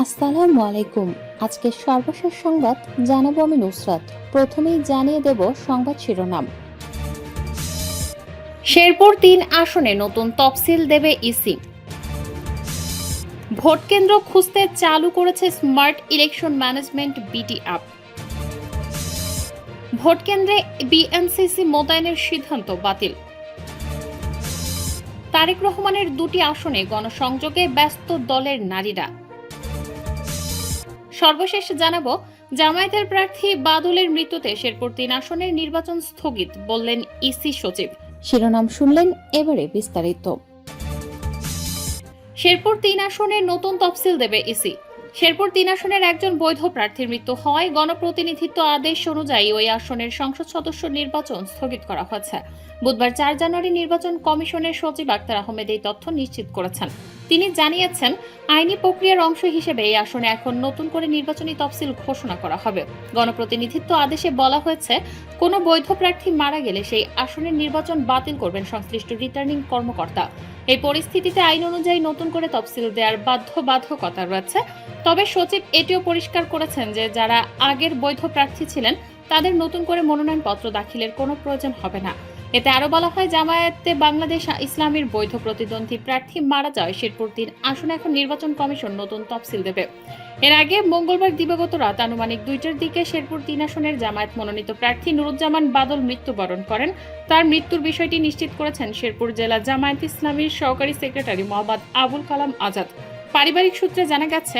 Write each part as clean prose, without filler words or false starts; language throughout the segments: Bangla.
আসসালামু আলাইকুম। আজকে সর্বশেষ সংবাদ জানাবো আমি নুসরাত। প্রথমেই জানিয়ে দেব সংবাদ শিরোনাম। শেরপুর ৩ আসনে নতুন তফসিল দেবে ইসি। ভোট কেন্দ্র খুঁজতে চালু করেছে smart election management BD app. Vote কেন্দ্রে বিএনসিসি মোতায়েনের সিদ্ধান্ত বাতিল। তারেক রহমানের ২টি আসনে গণসংযোগে ব্যস্ত দলের নারীরা। সর্বশেষ জানাবো, জামায়াতের প্রার্থী বাদলের মৃত্যুতে শেরপুর ৩ আসনের নির্বাচন স্থগিত বললেন ইসি সচিব। শিরোনাম শুনলেন, এবারে বিস্তারিত। শেরপুর ৩ আসনের নতুন তফসিল দেবে ইসি। শেরপুর ৩ আসনের একজন বৈধ প্রার্থীর মৃত্যু হয় গণপ্রতিনিধিত্ব আদেশ অনুযায়ী ওই আসনের সংসদ সদস্য নির্বাচন স্থগিত করা হয়েছে। বুধবার ৪ জানুয়ারি নির্বাচন কমিশনের সচিব আক্তার আহমেদ এই তথ্য নিশ্চিত করেছেন। তিনি জানিয়েছেন, আইনি প্রক্রিয়ার অংশ হিসেবে এই আসনে এখন নতুন করে নির্বাচনী তফসিল ঘোষণা করা হবে। গণপ্রতিনিধিত্ব আদেশে বলা হয়েছে, কোনো বৈধ প্রার্থী মারা গেলে সেই আসনের নির্বাচন বাতিল করবেন সংশ্লিষ্ট রিটার্নিং কর্মকর্তা। এই পরিস্থিতিতে আইন অনুযায়ী নতুন করে তফসিল দেওয়ার বাধ্যবাধকতা রয়েছে। তবে সচিব এটিও পরিষ্কার করেছেন যে যারা আগের বৈধ প্রার্থী ছিলেন তাদের নতুন করে মনোনয়নপত্র দাখিলের কোনো প্রয়োজন হবে না। এতে আরো বলা হয়, জামায়াতে বাংলাদেশ ইসলামীর বৈধ প্রতিদ্বন্দ্বী প্রার্থী মারা যাওয়ায় শেরপুর ৩ আসনে এখন নির্বাচন কমিশন নতুন তফসিল দেবে। এর আগে মঙ্গলবার দিবাগত রাত আনুমানিক ২টার দিকে শেরপুর ৩ আসনের জামায়াত মনোনীত প্রার্থী নুরুজ্জামান বাদল মৃত্যুবরণ করেন। তার মৃত্যুর বিষয়টি নিশ্চিত করেছেন শেরপুর জেলা জামায়াত ইসলামীর সহকারী সেক্রেটারি মোহাম্মদ আবুল কালাম আজাদ। পারিবারিক সূত্রে জানা গেছে,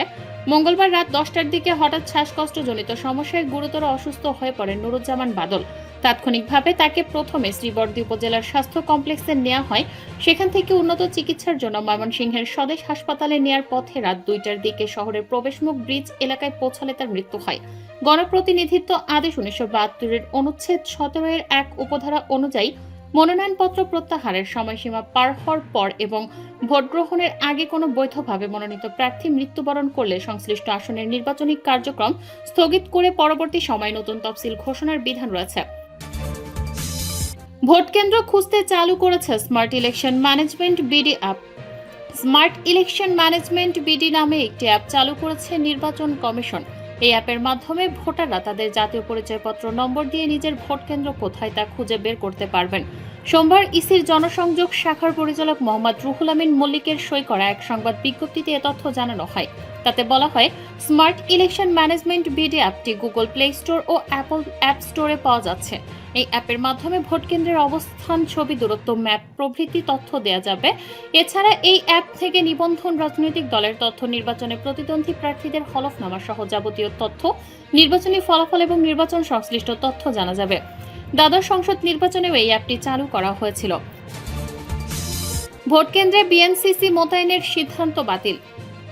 মঙ্গলবার রাত 10টার দিকে হঠাৎ শ্বাসকষ্টজনিত সমস্যায় গুরুতর অসুস্থ হয়ে পড়েন নুরুজ্জামান বাদল। তাৎক্ষণিকভাবে তাকে প্রথমে শ্রীবরদী উপজেলার স্বাস্থ্য কমপ্লেক্সে নেওয়া হয়। সেখান থেকে উন্নত চিকিৎসার জন্য ময়মনসিংহের স্বদেশ হাসপাতালে নেয়ার পথে রাত 2টার দিকে শহরের প্রবেশমুখ ব্রিজ এলাকায় পৌঁছালে তার মৃত্যু হয়। গণপ্রতিনিধিত্ব আদেশ 1972-এর অনুচ্ছেদ 17-এর 1 উপধারা অনুযায়ী মনোনয়নপত্র প্রত্যাহারের সময়সীমা পার হওয়ার পর এবং ভোট গ্রহণের আগে কোনো বৈধভাবে মনোনীত প্রার্থী মৃত্যুবরণ করলে সংশ্লিষ্ট আসনের নির্বাচনী কার্যক্রম স্থগিত করে পরবর্তী সময় নতুন তফসিল ঘোষণার বিধান রয়েছে। ভোট কেন্দ্র খুঁজতে চালু করেছে smart election management BD app. Smart election management BD নামে একটি অ্যাপ চালু করেছে নির্বাচন কমিশন। এই অ্যাপের মাধ্যমে ভোটাররা তাদের জাতীয় পরিচয়পত্র নম্বর দিয়ে নিজের ভোট কেন্দ্র কোথায় তা খুঁজে বের করতে পারবেন। সোমবার ইসির জনসংযোগ শাখার পরিচালক মোহাম্মদ রুহুল আমিন মল্লিকের সই করা এক সংবাদ বিজ্ঞপ্তিতে এ তথ্য জানানো হয়। তাতে বলা হয়, স্মার্ট ইলেকশন ম্যানেজমেন্ট বিডি অ্যাপটি গুগল প্লে স্টোর ও অ্যাপল অ্যাপ স্টোরে পাওয়া যাচ্ছে। এই অ্যাপের মাধ্যমে ভোট কেন্দ্রের অবস্থান, ছবি, দূরত্ব, ম্যাপ প্রভৃতি তথ্য দেওয়া যাবে। এছাড়া এই অ্যাপ থেকে নিবন্ধন, রাজনৈতিক দলের তথ্য, নির্বাচনে প্রতিদ্বন্দ্বী প্রার্থীদের হলফনামা সহ যাবতীয় তথ্য, নির্বাচনী ফলাফল এবং নির্বাচন সংশ্লিষ্ট তথ্য জানা যাবে। দ্বাদশ সংসদ নির্বাচনেও এই অ্যাপটি চালু করা হয়েছিল। ভোট কেন্দ্রে বিএনসিসি মোতায়েনের সিদ্ধান্ত বাতিল।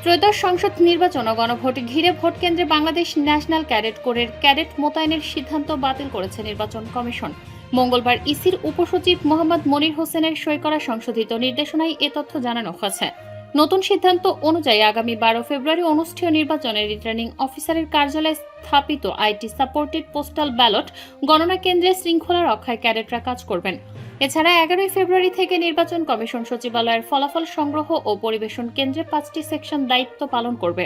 ত্রয়োদশ সংসদ নির্বাচন ও গণভোট ঘিরে ভোট কেন্দ্রে বাংলাদেশ ন্যাশনাল ক্যাডেট কোরের ক্যাডেট মোতায়েনের সিদ্ধান্ত বাতিল করেছে নির্বাচন কমিশন। মঙ্গলবার ইসির উপসচিব মোহাম্মদ মনির হোসেনের সই করা সংশোধিত নির্দেশনায় এ তথ্য জানানো হয়েছে। নতুন সিদ্ধান্ত অনুযায়ী আগামী 12 ফেব্রুয়ারি অনুষ্ঠেয় নির্বাচনে রিটার্নিং অফিসারের কার্যালয়ে স্থাপিত আইটি সাপোর্টেড পোস্টাল ব্যালট গণনা কেন্দ্রে শৃঙ্খলা রক্ষায় ক্যাডেটরা কাজ করবেন। এছাড়া 11 ফেব্রুয়ারি থেকে নির্বাচন কমিশন সচিবালয়ের ফলাফল সংগ্রহ ও পরিবেশন কেন্দ্রে 5টি সেকশন দায়িত্ব পালন করবে।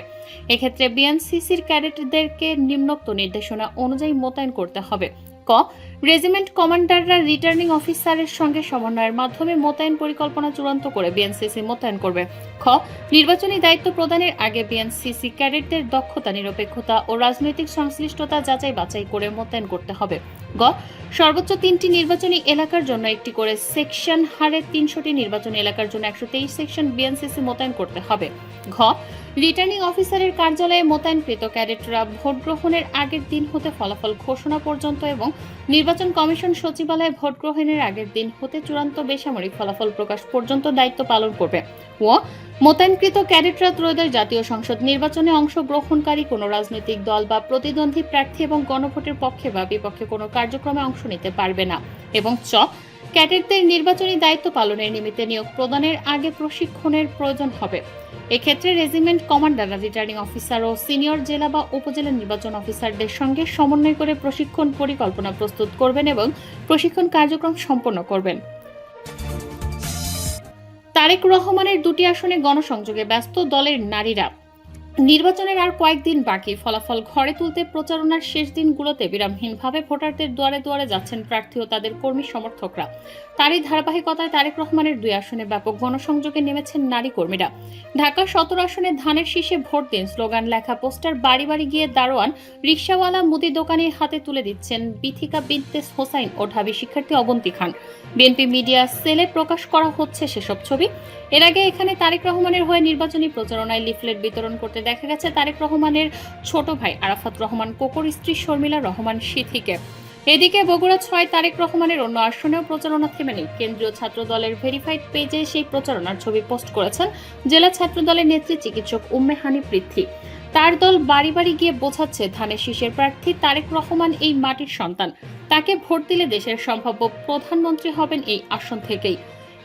এক্ষেত্রে বিএনসিসির ক্যাডেটদেরকে নিম্নোক্ত নির্দেশনা অনুযায়ী মোতায়েন করতে হবে। ক. রেজিমেন্ট কমান্ডাররা রিটার্নিং অফিসারের সঙ্গে সমন্বয়ের মাধ্যমে মোতায়েন পরিকল্পনা চূড়ান্ত করে বিএনসিসি মোতায়েন করবে। খ. নির্বাচনী দায়িত্ব প্রদানের আগে বিএনসিসি ক্যাডেটদের দক্ষতা, নিরপেক্ষতা ও রাজনৈতিক সংশ্লিষ্টতা যাচাই বাছাই করে মোতায়েন করতে হবে। গ. সর্বোচ্চ 3টি নির্বাচনী এলাকার জন্য একটি করে সেকশন হারে 300টি নির্বাচনী এলাকার জন্য 123 সেকশন বিএনসিসি মোতায়েন করতে হবে। ঘ. রিটার্নিং অফিসারের কার্যালয়ে মোতায়েনকৃত ক্যাডেটরা ভোট গ্রহণের আগের দিন হতে ফলাফল ঘোষণা পর্যন্ত এবং নির্বাচন কমিশন সচিবালয়ে ভোট গ্রহণের আগের দিন হতে চূড়ান্ত বেসামরিক ফলাফল প্রকাশ পর্যন্ত দায়িত্ব পালন করবে। ও. মোতায়েনকৃত ক্যাডেটরা ত্রয়োদশ জাতীয় সংসদ নির্বাচনে অংশগ্রহণকারী কোনো রাজনৈতিক দল বা প্রতিদ্বন্দ্বী প্রার্থী এবং গণভোটের পক্ষে বা বিপক্ষে কোনো কার্যক্রমে অংশ নিতে পারবে না। এবং চ. ক্যাডেটদের নির্বাচনী দায়িত্ব পালনের নিমিত্তে নিয়োগ প্রদানের আগে প্রশিক্ষণের প্রয়োজন হবে। এক্ষেত্রে রেজিমেন্ট কমান্ডাররা রিটার্নিং অফিসার ও সিনিয়র জেলা বা উপজেলা নির্বাচন অফিসারদের সঙ্গে সমন্বয় করে প্রশিক্ষণ পরিকল্পনা প্রস্তুত করবেন এবং প্রশিক্ষণ কার্যক্রম সম্পন্ন করবেন। তারেক রহমানের 2টি আসনে গণসংযোগে ব্যস্ত দলের নারীরা। নির্বাচনের আর কয়েকদিন বাকি, ফলাফল ঘরে তুলতে প্রচারণার শেষ দিনগুলোতে বিরামহীনভাবে ভোটারদের দুয়ারে দুয়ারে যাচ্ছেন প্রার্থী ও তাদের কর্মী সমর্থকরা। তারই ধারাবাহিকতায় তারেক রহমানের 2 আসনে ব্যাপক গণসংযোগে নেমেছেন নারী কর্মীরা। ঢাকা 17 আসনে ধানের শীষে ভোট দিন স্লোগান লেখা পোস্টার বাড়ি বাড়ি গিয়ে দারোয়ান, রিকশাওয়ালা, মুদি দোকানির হাতে তুলে দিচ্ছেন বিথিকা বিনতে হোসাইন ও ঢাবি শিক্ষার্থী অবন্তী খান। বিএনপি মিডিয়া সেলে প্রকাশ করা হচ্ছে সেসব ছবি। এর আগে এখানে তারেক রহমানের হয়ে নির্বাচনী প্রচারণায় লিফলেট বিতরণ করতে দেখা গেছে তারেক রহমানের ছোট ভাই আরাফাত রহমান কোকর স্ত্রী শর্মিলা রহমান সিথিকে। এদিকে বগুড়া 6 তারেক রহমানের অন্য আসনেও প্রচারণা থেমে নেই। কেন্দ্রীয় ছাত্র দলের ভেরিফাইড পেজে সেই প্রচারণার ছবি পোস্ট করেছেন জেলা ছাত্র দলের নেত্রী চিকিৎসক উম্মে হানি পৃথ্বী। তার দল বাড়ি বাড়ি গিয়ে বোঝাচ্ছে ধানের শীষের প্রার্থী তারেক রহমান এই মাটির সন্তান, তাকে ভোট দিলে দেশের সম্ভাব্য প্রধানমন্ত্রী হবেন এই আসন থেকেই।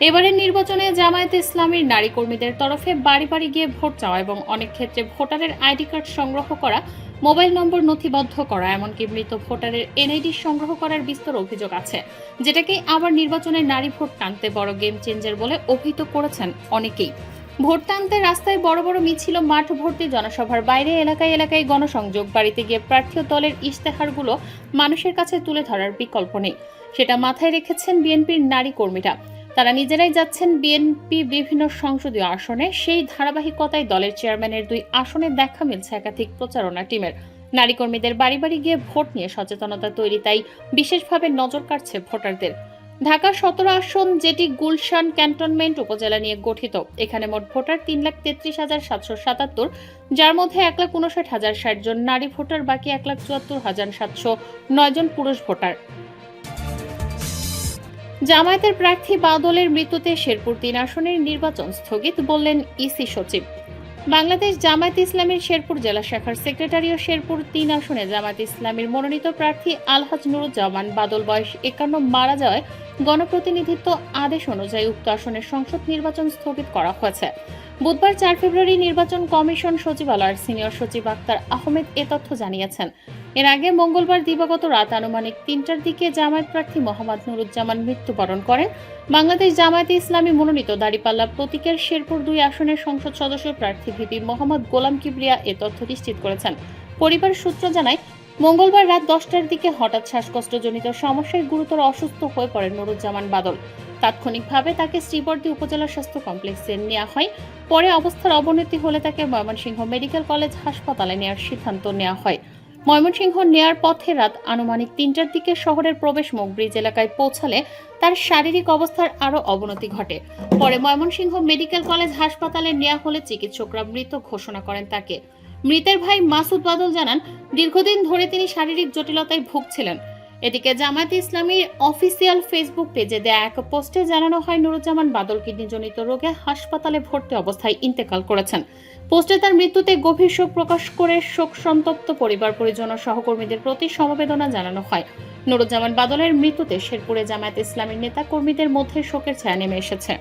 এবারের নির্বাচনে জামায়াতে ইসলামীর নারী কর্মীদের তরফে বাড়ি বাড়ি গিয়ে ভোট চাওয়া এবং অনেক ক্ষেত্রে ভোটারের আইডি কার্ড সংগ্রহ করা, মোবাইল নম্বর নথিবদ্ধ করা, এমনকি মৃত ভোটারের এনআইডি সংগ্রহ করার বিস্তর অভিযোগ আছে, যেটাকে আবার নির্বাচনে নারী ভোট টানতে বড় গেম চেঞ্জার বলে অভিহিত করেছেন অনেকেই। ভোট টানতে রাস্তায় বড় বড় মিছিল, মাঠ ভর্তি জনসভার বাইরে এলাকায় এলাকায় গণসংযোগ, বাড়িতে গিয়ে প্রার্থী ও দলের ইশতেহারগুলো মানুষের কাছে তুলে ধরার বিকল্প নেই। সেটা মাথায় রেখেছেন বিএনপির নারী কর্মীরা। তারা নিজেরাই যাচ্ছেন বিএনপি বিভিন্ন সংসদীয় আসনে। সেই ধারাবাহিকতায় দলের চেয়ারম্যানের 2 আসনে দেখা মিলছে একাধিক প্রচারণা টিমের। নারী কর্মীদের বাড়ি বাড়ি গিয়ে ভোট নিয়ে সচেতনতা তৈরি, তাই বিশেষভাবে নজর কাটছে ভোটারদের। ঢাকা 17 আসন, যেটি গুলশান ক্যান্টনমেন্ট উপজেলা নিয়ে গঠিত। এখানে মোট ভোটার 3,33,777, যার মধ্যে 1,59,060 জন নারী ভোটার, বাকি 1,74,709 জন পুরুষ ভোটার। জামায়াতের প্রার্থী বাদলের মৃত্যুতে শেরপুর 3 আসনের নির্বাচন স্থগিত, বললেন ইসি সচিব। বাংলাদেশ জামায়াত ইসলামীর শেরপুর জেলা শাখার সেক্রেটারি ও শেরপুর 3 আসনে জামায়াত ইসলামীর মনোনীত প্রার্থী আলহাজ নুরুজ্জামান বাদল বয়স 51 মারা যাওয়ায় গণপ্রতিনিধিত্ব আদেশ অনুযায়ী উক্ত আসনের সংসদ নির্বাচন স্থগিত করা হয়েছে। বুধবার 4 ফেব্রুয়ারি নির্বাচন কমিশন সচিবালয়ের সিনিয়র সচিব আক্তার আহমেদ এ তথ্য জানিয়েছেন। এর আগে মঙ্গলবার দিবাগত রাত আনুমানিক 3টার দিকে জামায়াত প্রার্থী মোহাম্মদ নুরুজ্জামান মৃত্যুবরণ করেন। বাংলাদেশ জামায়াতে ইসলামী মনোনীত দাঁড়িপাল্লা প্রতীকের শেরপুর 2 আসনের সংসদ সদস্য প্রার্থী ভিপি মোহাম্মদ গোলাম কিবরিয়া এ তথ্য নিশ্চিত করেছেন। পরিবার সূত্র জানায়, মঙ্গলবার রাত 10টার দিকে হঠাৎ শ্বাসকষ্টজনিত সমস্যায় গুরুতর অসুস্থ হয়ে পড়েন নুরুজ্জামান বাদল। তাৎক্ষণিকভাবে তাকে শ্রীবর্দী উপজেলা স্বাস্থ্য কমপ্লেক্সে নেওয়া হয়। পরে অবস্থার অবনতি হলে তাকে ময়মনসিংহ মেডিকেল কলেজ হাসপাতালে নেওয়ার সিদ্ধান্ত নেওয়া হয়। ময়মনসিংহ নেয়ার পথে রাত আনুমানিক 3টার দিকে শহরের প্রবেশমুখ ব্রিজ এলাকায় পৌঁছালে তার শারীরিক অবস্থার আরও অবনতি ঘটে। পরে ময়মনসিংহ মেডিকেল কলেজ হাসপাতালে নেওয়া হলে চিকিৎসকরা মৃত ঘোষণা করেন তাকে। মৃতের ভাই মাসুদ বাদল জানান, দীর্ঘদিন ধরে তিনি শারীরিক জটিলতায় ভুগছিলেন। এদিকে জামায়াতে ইসলামীর অফিসিয়াল ফেসবুক পেজে দেয়া এক পোস্টে জানানো হয় নুরুজ্জামান বাদল কিডনিজনিত রোগে হাসপাতালে ভর্তি অবস্থায় ইন্তেকাল করেছেন। পোস্টে তার মৃত্যুতে গভীর শোক প্রকাশ করে শোক সন্তপ্ত পরিবার, পরিজন ও সহকর্মীদের প্রতি সমবেদনা জানানো হয়। নুরুজ্জামান বাদলের মৃত্যুতে শেরপুরে জামায়াতে ইসলামীর নেতা কর্মীদের মধ্যে শোকের ছায়া নেমে এসেছে।